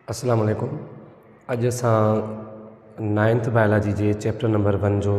अस्सलाम वालेकुम। अॼु असां 9th बायोलॉजी जे चैप्टर नंबर 1 जो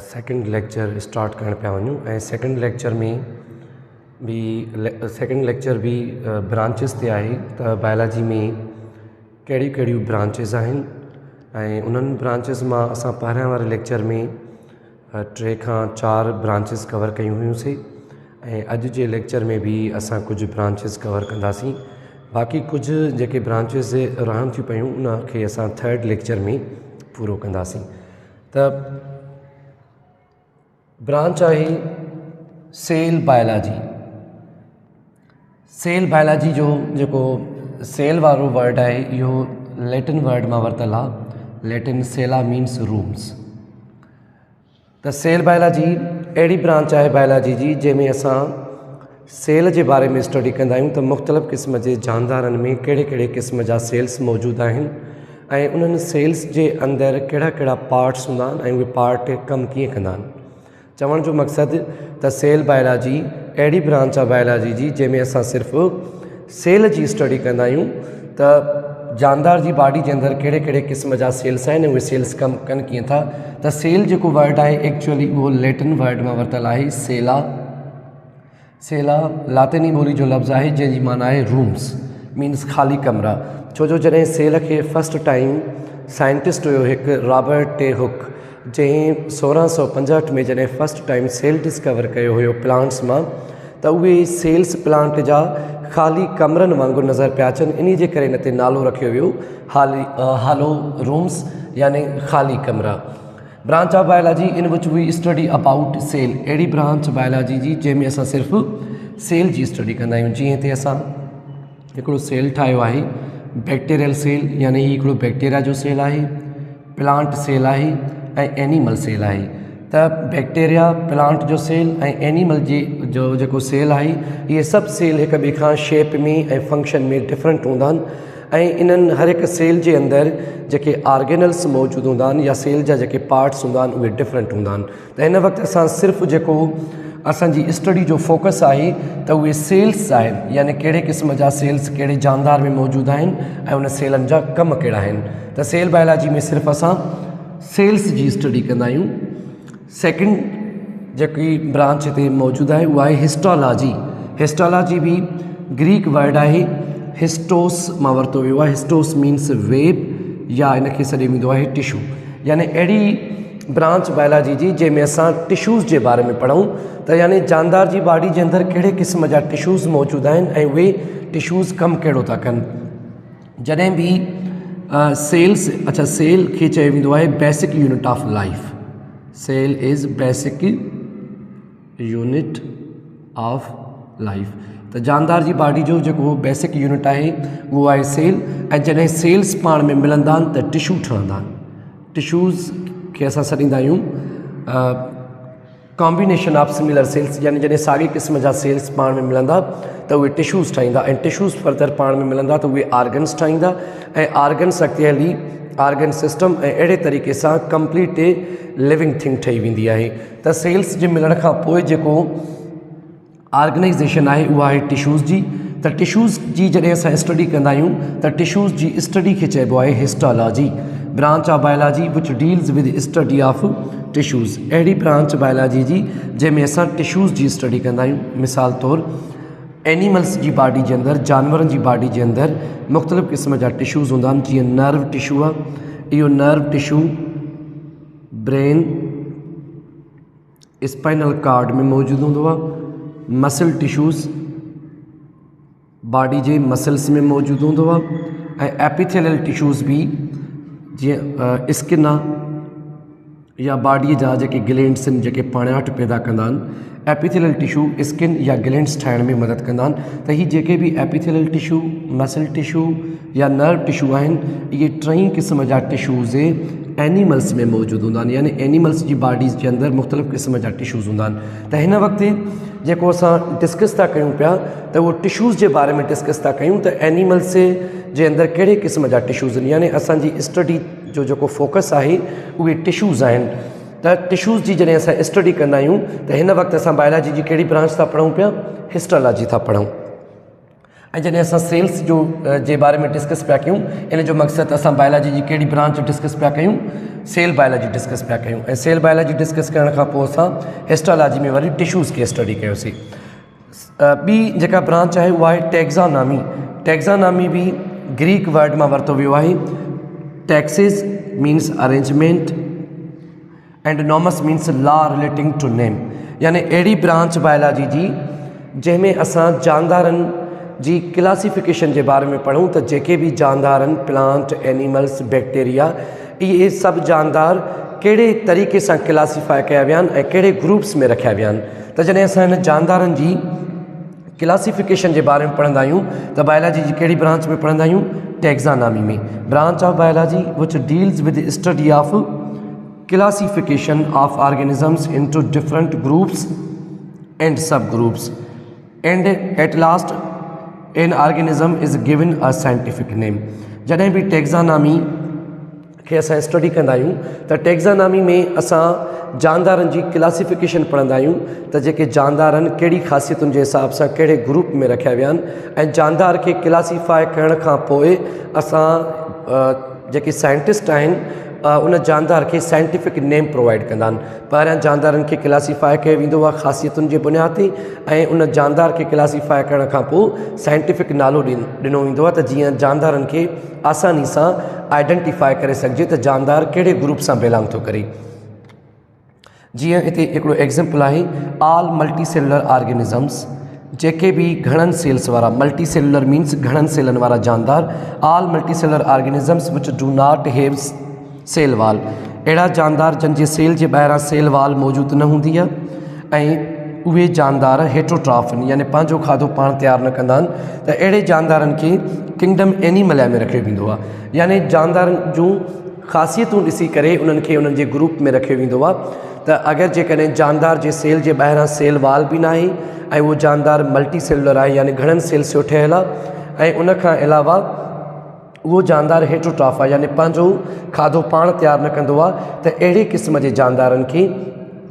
सेकंड लेक्चर स्टार्ट करण पिया वञूं ऐं सेकंड लेक्चर भी ब्रांचिस ते आहे त बायोलॉजी में कहिड़ियूं कहिड़ियूं ब्रांचिस आहिनि ऐं उन्हनि ब्रांचिस मां असां पहिरियां वारे लेक्चर में 3 खां 4 ब्रांचिस कवर कयूं हुयूंसीं ऐं अॼु जे लेक्चर में भी असां कुझु ब्रांचिस कवर कंदासीं। बाक़ी कुछ जेके ब्रांचिस रहन थियूं पियूं उनखे असां थर्ड लेक्चर में पूरो कंदासीं। त ब्रांच आहे सेल बायोलॉजी। सेल बायोलॉजी जो जेको सेल वारो वर्ड आहे इहो लैटिन वर्ड मां वरितल आहे। लैटिन सेला मीन्स रूम्स। त सेल बायोलॉजी अहिड़ी ब्रांच आहे बायोलॉजी जी जंहिंमें असां सेल के बारे में स्टडी कंदा आहियूं त मुख़्तलिफ़ क़िस्म के जानदारनि में कहिड़े कहिड़े क़िस्म जा सेल्स मौजूद आहिनि ऐं उन्हनि सेल्स के अंदर कहिड़ा कहिड़ा पार्ट्स हूंदा आहिनि ऐं उहे पार्ट कम कीअं कंदा आहिनि। चवण जो मक़सदु त सेल बायोलॉजी अहिड़ी ब्रांच आहे बायोलॉजी जी जंहिंमें असां सिर्फ़ु सेल जी स्टडी कंदा आहियूं त जानदार जी बॉडी के अंदर कहिड़े कहिड़े क़िस्म जा सेल्स आहिनि उहे सेल्स कम कनि कीअं था। त सेल जेको वर्ड आहे एक्चुअली उहो लैटिन वर्ड मां वरितल आहे सेला। सेला लातिनी ॿोली जो लफ़्ज़ आहे जंहिंजी माना आहे रूम्स मीन्स ख़ाली कमरा। छो जो जॾहिं सेल खे फस्ट टाइम साइंटिस्ट हुयो हिकु रॉबर्ट टे हुक जंहिं 1665 में जॾहिं फस्ट टाइम सेल डिस्कवर कयो हुयो प्लांट्स मां त उहे सेल्स प्लांट जा ख़ाली कमरनि वांगुरु नज़र पिया अचनि। इन जे करे इन ते नालो रखियो वियो हालो रूम्स यानी ख़ाली कमरा। Branch of biology in which we study about cell. अहिड़ी ब्रांच बायोलॉजी जी जंहिंमें असां सिर्फ़ु सेल जी स्टडी कंदा आहियूं। जीअं ते असां हिकिड़ो सेल ठाहियो आहे बैक्टीरियल सेल यानी ही हिकिड़ो बैक्टीरिया जो सेल आहे, प्लांट सेल आहे ऐं एनिमल सेल आहे। त बैक्टीरिया प्लांट जो सेल ऐं एनिमल जो जेको सेल आहे इहे सभु सेल हिक ॿिए खां शेप में ऐं फंक्शन में डिफरेंट हूंदा आहिनि ऐं इन्हनि हर हिकु सेल जे अंदरि जेके ऑर्गेनल्स मौजूदु हूंदा आहिनि या सेल जा जेके पार्ट्स हूंदा आहिनि उहे डिफरेंट हूंदा आहिनि। त हिन वक़्तु असां सिर्फ़ु जेको असांजी स्टडी जो फोकस आहे त उहे सेल्स आहिनि यानी कहिड़े क़िस्म जा सेल्स कहिड़े जानदार में मौजूदु आहिनि ऐं उन सेलनि जा कम कहिड़ा आहिनि। त सेल बायोलॉजी में सिर्फ़ु असां सेल्स जी स्टडी कंदा आहियूं। सेकेंड जेकी ब्रांच हिते मौजूदु आहे उहा आहे हिस्टोलॉजी। हिस्टोलॉजी भी ग्रीक वर्ड आहे हिस्टोस मां वरितो वियो आहे। हिस्टोस मीन्स वेब या इनखे सॾे वेंदो आहे टिशू यानी अहिड़ी ब्रांच बायोलॉजी जी जंहिंमें असां टिशूज़ जे बारे में पढ़ूं त यानी जानदार जी बॉडी जे अंदरि कहिड़े क़िस्म जा टिशूज़ मौजूदु आहिनि ऐं उहे टिशूज़ कमु कहिड़ो था कनि। जॾहिं बि सेल खे चयो वेंदो आहे basic unit of life. Cell is basic unit of life. त जानदार जी बॉडी जो जेको बेसिक यूनिट आहे उहो आहे सेल ऐं जॾहिं सेल्स पाण में मिलंदा आहिनि त टिशू ठहंदा आहिनि। टिशूज़ खे असां सॾींदा आहियूं कॉम्बिनेशन ऑफ सिमिलर सेल्स यानी जॾहिं साॻी क़िस्म जा सेल्स पाण में मिलंदा त उहे टिशूज़ ठाहींदा ऐं टिशूज़ फर्दर पाण में मिलंदा त उहे ऑर्गन्स ठाहींदा ऐं ऑर्गन्स अॻिते हली ऑर्गन सिस्टम ऐं अहिड़े तरीक़े सां कंप्लीट लिविंग थिंग ठही वेंदी आहे। त सेल्स जे मिलण खां पोइ जेको ऑर्गेनाइज़ेशन आहे उहा आहे टिशूज़ जी। त टिशूज़ जी जॾहिं असां स्टडी कंदा आहियूं त टिशूज़ जी स्टडी खे चइबो आहे histology. Branch of biology which deals with study of tissues. अहिड़ी ब्रांच बायोलॉजी जी जंहिंमें असां टिशूज़ जी स्टडी कंदा आहियूं। मिसाल तौरु एनिमल्स जी बॉडी जे अंदरि जानवरनि जी बॉडी जे अंदरि मुख़्तलिफ़ क़िस्म जा टिशूज़ हूंदा आहिनि। जीअं नर्व टिशू आहे, इहो nerve tissue brain spinal cord में मौजूदु हूंदो आहे। मसल टिशूज़ बॉडी जे मसल्स में मौजूदु हूंदो आहे ऐं एपिथेलियल टिशूज़ भी जीअं स्किन आहे या बॉडीअ जा जेके ग्लैंड्स आहिनि जेके पाणियाठ पैदा कंदा आहिनि। एपिथेलियल टिशू स्किन या ग्लैंड्स ठाहिण में मदद कंदा आहिनि। त हीअ जेके भी एपिथेलियल टिशू मसल टिशू या नर्व टिशू आहिनि इहे 3 क़िस्म जा टिशूज़ एनिमल्स में मौजूदु हूंदा आहिनि यानी एनिमल्स जी बॉडीज़ जे अंदरि मुख़्तलिफ़ क़िस्म जा टिशूज़ हूंदा आहिनि। त हिन वक़्तु जेको असां डिस्कस था कयूं पिया त उहो टिशूज़ जे बारे में डिस्कस था कयूं त एनिमल्स जे अंदरि कहिड़े क़िस्म जा टिशूज़ आहिनि यानी असांजी स्टडी जो जेको फोकस आहे उहे टिशूज़ आहिनि। त टिशूज़ जी जॾहिं असां स्टडी कंदा आहियूं त हिन वक़्तु असां बायोलॉजी जी कहिड़ी ब्रांच था पढ़ूं पिया हिस्टोलॉजी था पढ़ूं। जैसे असां सेल्स जो जे बारे में डिस्कस पिया कयूं, इन जो मक़सदु असां बायोलॉजी जी कहिड़ी ब्रांच डिस्कस पिया कयूं, सेल बायोलॉजी डिस्कस पिया कयूं। ऐं सेल बायोलॉजी डिस्कस करण खां पोइ असां हिस्टोलॉजी में वरी टिश्यूज़ खे स्टडी कयोसीं। ॿी जेका ब्रांच आहे उहा आहे टैक्सानॉमी। टैक्सानॉमी बि ग्रीक वर्ड मां वरितो वियो आहे। Taxis means arrangement and nomos means law relating to name, यानी अहिड़ी ब्रांच बायोलॉजी जी जंहिंमें असां जानदारनि जी क्लासिफिकेशन के बारे में पढ़ूँ। तो जेके भी जानदार प्लांट एनिमल्स बैक्टीरिया ये सब जानदार कड़े तरीक़े से क्लासीफाई किया विया आहिनि ऐं कहिड़े ग्रुप्स में रखिया विया आहिनि। तो जॾहिं असां इन जानदारनि जी क्लासिफिकेशन के बारे में पढ़ंदा आहियूं तो बायोलॉजी जी कहिड़ी ब्रांच में पढ़ंदा आहियूं, टैक्सानॉमी में। Branch of biology which deals with study of classification of organisms into different groups and sub groups and at last an organism is given a scientific name. जॾहिं भी टैक्सानॉमी के असां स्टडी कंदा आहियूं त टैक्सानॉमी में असां जानदारनि जी क्लासिफिकेशन पढ़ंदा आहियूं त जेके जानदार आहिनि कहिड़ी ख़ासियतुनि जे हिसाब सां कहिड़े ग्रुप में रखिया विया आहिनि ऐं जानदार खे क्लासीफाई करण खां पोइ असां जेके साइंटिस्ट आहिनि उन जानदार के साइंटिफिक नेम प्रोवाइड कंदा आहिनि। पहिरियां जानदारनि खे क्लासीफाई कयो वेंदो आहे ख़ासियतुनि जे बुनियाद ते ऐं उन जानदार के क्लासीफाई करण खां पोइ साइंटिफिक नालो ॾिनो वेंदो आहे त जीअं जानदारनि खे आसानी सां आइडेंटिफाई करे सघिजे त जानदार कहिड़े ग्रुप सां बिलोंग थो करे। जीअं हिते हिकिड़ो एग्ज़ाम्पल आहे, ऑल मल्टी सेलुलर ऑर्गेनिजम्स, जेके भी घणनि सेल्स वारा, मल्टी सेलुलर मीन्स घणनि सेलनि वारा जानदार, all multi cellular organisms which do not have cell wall, अहिड़ा जानदार जंहिंजे सेल जे ॿाहिरां सेल वाल मौजूदु न हूंदी आहे ऐं उहे जानदार हेटरोट्रॉफ आहिनि, यानी पंहिंजो खाधो पाण तैयारु न कंदा आहिनि। त अहिड़े जानदारनि खे किंगडम एनिमलिया में रखियो वेंदो आहे, यानी जानदारनि जूं ख़ासियतूं ॾिसी करे उन्हनि खे उन्हनि जे ग्रुप में रखियो वेंदो आहे। त अगरि जेकॾहिं जानदार जे सेल जे ॿाहिरां सेल वाल बि न आहे ऐं उहो जानदार मल्टी सेलुलर आहे, यानी घणनि सेल्स जो ठहियलु आहे ऐं उन खां अलावा वो जानदार हेटरोट्रॉफ आहे, यानी पंहिंजो खाधो पाण तैयारु न कंदो आहे। त अहिड़े क़िस्म जे जानदारनि खे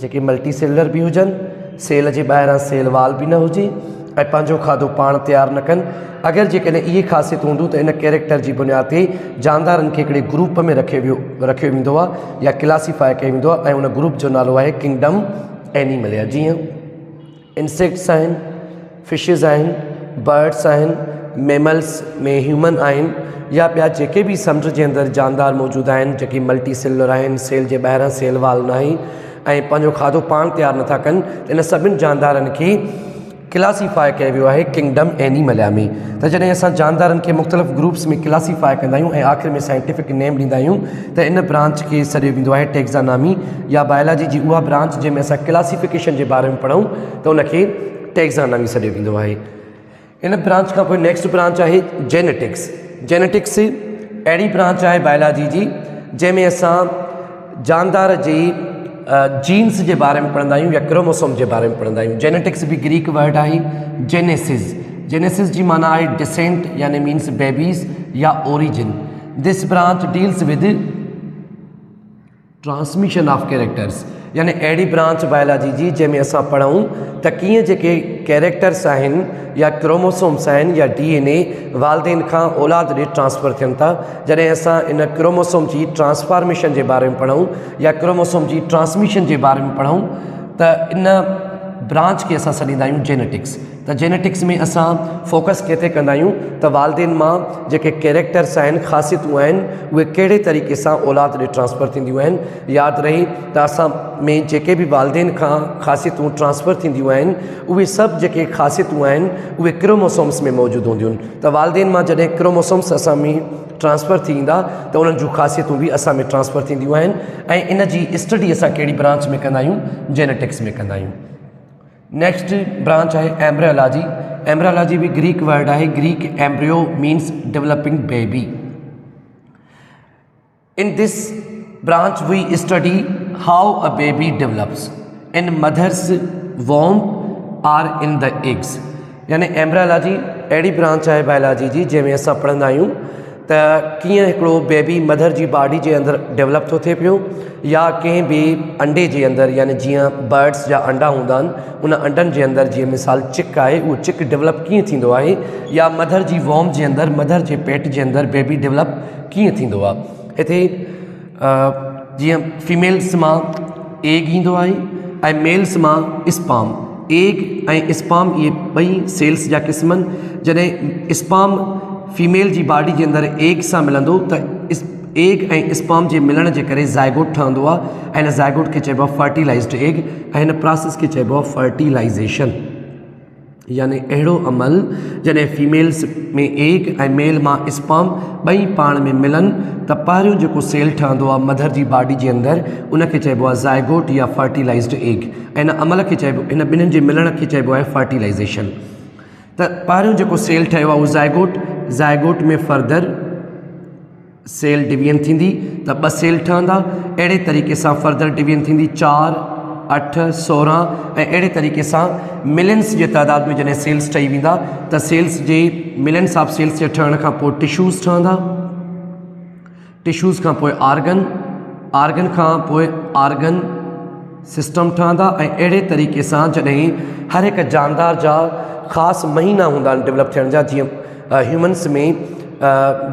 जेके मल्टी सेलुलर बि हुजनि, सेल जे ॿाहिरां सेल वाल बि न हुजे ऐं पंहिंजो खाधो पाण तैयारु न कनि, अगरि जेकॾहिं इहे ख़ासियत हूंदियूं त इन कैरेक्टर जी बुनियाद ते जानदारनि खे हिकिड़े ग्रुप में रखियो वेंदो आहे या क्लासीफाई कयो वेंदो आहे ऐं उन ग्रुप जो नालो आहे किंगडम एनिमलिया। जीअं इंसेक्ट्स आहिनि, फिशिज़ आहिनि, बर्ड्स आहिनि, मेमल्स में ह्यूमन आहिनि या ॿिया जेके भी समुंड जे अंदरि जानदार मौजूदु आहिनि जेके मल्टी सेलुलर आहिनि, सेल जे ॿाहिरां सेल वाल न आहे ऐं पंहिंजो खाधो पाण तैयारु नथा कनि, त इन सभिनी जानदारनि खे क्लासीफाई कयो वियो आहे किंगडम एनिमलिया में। त जॾहिं असां जानदारनि खे मुख़्तलिफ़ ग्रुप्स में क्लासीफाई कंदा आहियूं ऐं आख़िर में साइंटिफिक नेम ॾींदा आहियूं त इन ब्रांच खे सॾियो वेंदो आहे टैक्सानॉमी, या बायोलॉजी जी उहा ब्रांच जंहिंमें असां क्लासीफिकेशन जे बारे में पढ़ूं त उनखे टैक्सानॉमी सॾियो वेंदो आहे। इन ब्रांच खां पोइ नेक्स्ट ब्रांच आहे जेनेटिक्स। जेनेटिक्स अहिड़ी ब्रांच आहे बायोलॉजी जी जंहिंमें असां जानदार जी जीन्स के बारे में पढ़ंदा आहियूं या क्रोमोसोम के बारे में पढ़ंदा आहियूं। जेनेटिक्स भी ग्रीक वर्ड आहे जेनेसिस। जेनेसिस जी माना आहे डिसेंट, यानी मीन्स बेबीज या origin. This branch deals with transmission of characters, यानी अहिड़ी ब्रांच बायोलॉजी जी जंहिंमें असां पढ़ूं त कीअं जेके कैरेक्टर्स आहिनि या क्रोमोसोम्स आहिनि या DNA वालदेन खां औलाद ॾे ट्रांसफ़र थियनि था। जॾहिं असां इन क्रोमोसोम जी ट्रांसफॉर्मेशन जे बारे में पढ़ूं या क्रोमोसोम जी ट्रांसमिशन जे बारे में पढ़ूं त इन ब्रांच के असां सॾींदा आहियूं जेनेटिक्स। त जेनेटिक्स में असां फोकस किथे कंदा आहियूं त वालदेन मां जेके कैरेक्टर्स आहिनि, ख़ासियतूं आहिनि, उहे कहिड़े तरीक़े सां औलाद ॾे ट्रांसफ़र थींदियूं आहिनि। यादि रहे त असां में जेके भी वालदेन खां ख़ासियतूं ट्रांसफ़र थींदियूं आहिनि उहे सभु जेके ख़ासियतूं आहिनि उहे क्रोमोसोम्स में मौजूदु हूंदियूं आहिनि। त वालदेन मां जॾहिं क्रोमोसोम्स असां में ट्रांसफ़र थींदा त उन्हनि जूं ख़ासियतूं बि असां में ट्रांसफ़र थींदियूं आहिनि ऐं इन जी स्टडी असां कहिड़ी ब्रांच में कंदा आहियूं, जेनेटिक्स में कंदा आहियूं। नेक्स्ट ब्रांच है एम्ब्रियोलॉजी। एम्ब्रियोलॉजी भी ग्रीक वर्ड है, Greek embryo means developing baby. In this branch we study how a baby develops in mother's womb or in the eggs। यानी एम्ब्रियोलॉजी अहिड़ी ब्रांच है बायोलॉजी जी जंहिंमें असां पढ़ंदा आहियूं त कीअं हिकिड़ो बेबी मदर जी बॉडी जे अंदरि डेवलप थो थिए पियो या कंहिं बि अंडे जे अंदरि यानी जीअं बर्ड्स जा अंडा हूंदा आहिनि उन अंडनि जे अंदरि जीअं मिसाल चिक आहे उहो चिक डेवलप कीअं थींदो आहे या मदर जी वॉर्म जे अंदरि मदर जे पेट जे अंदरि बेबी डेवलप कीअं थींदो आहे। हिते जीअं फीमेल्स मां एग ईंदो आहे ऐं मेल्स मां स्पाम। एग ऐं स्पाम इहे ॿई सेल्स जा क़िस्म आहिनि। जॾहिं स्पाम फीमेल जी बॉडी जे अंदरि एग सां मिलंदो त एग ऐं स्पाम जे मिलण जे करे ज़ाइगोट ठहंदो आहे ऐं हिन ज़ाइगोट खे चइबो आहे फर्टिलाइज़्ड एग ऐं हिन प्रोसेस खे चइबो आहे फर्टिलाइज़ेशन। यानी अहिड़ो अमल जॾहिं फीमेल्स में एग ऐं मेल मां स्पाम ॿई पाण में मिलनि त पहिरियों जेको सेल ठहंदो आहे मदर जी बॉडी जे अंदरि उनखे चइबो आहे ज़ाइगोट या फर्टिलाइज़्ड एग ऐं हिन अमल खे चइबो हिन ॿिन्हिनि जे मिलण खे चइबो आहे फर्टिलाइज़ेशन। त पहिरियों जेको सेल ठहियो आहे उहो ज़ाइगोट में फर्दर सेल डिवीजन थींदी त 2 सेल ठहंदा। अहिड़े तरीक़े सां फर्दर डिवीजन थींदी 4, 8, 16 ऐं अहिड़े तरीक़े सां मिलियंस जे तइदाद में जॾहिं सेल्स ठही वेंदा त सेल्स जे मिलियंस ऑफ सेल्स जे ठहण खां पोइ टिश्यूज़ ठहंदा। टिश्यूज़ खां पोइ आर्गन खां पोइ आर्गन सिस्टम ठहंदा ऐं अहिड़े तरीक़े सां जॾहिं हर हिकु जानदार जा ख़ासि महीना हूंदा आहिनि डेवलप थियण जा। जीअं ह्यूमन्स में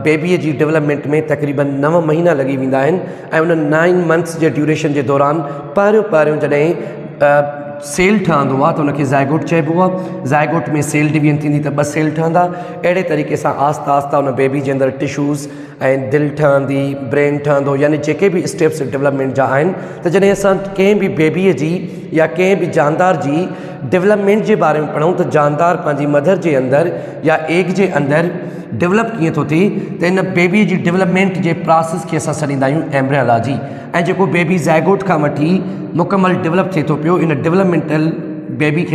बेबीअ जी डेवलपमेंट में तक़रीबन 9 महीना लॻी वेंदा आहिनि ऐं उन 9 मंथ्स जे ड्यूरेशन जे दौरान पहिरियों जॾहिं सेल ठहंदो आहे त उनखे ज़ाइगोट चइबो आहे। ज़ाइगोट में सेल डिवीजन थींदी त 2 सेल ठहंदा। अहिड़े तरीक़े सां आहिस्ता आहिस्ता उन बेबी जे अंदरि टिश्यूज़ ऐं दिलि ठहंदी, ब्रेन ठहंदो, यानी जेके बि स्टेप्स डेवलपमेंट जा आहिनि त जॾहिं असां कंहिं बि बेबीअ जी या कंहिं बि जानदार जी डेवलपमेंट जे बारे में पढ़ूं त जानदार पंहिंजी मदर जे अंदरि या एग जे अंदरि डेवलप कीअं थो थिए त इन बेबीअ जी डेवलपमेंट जे प्रोसेस खे असां सॾींदा आहियूं एम्ब्रियोलॉजी। ऐं जेको बेबी ज़ाइगोट खां वठी मुकमल डेवलप थिए थो पियो इन डेवलपमेंटल बेबी खे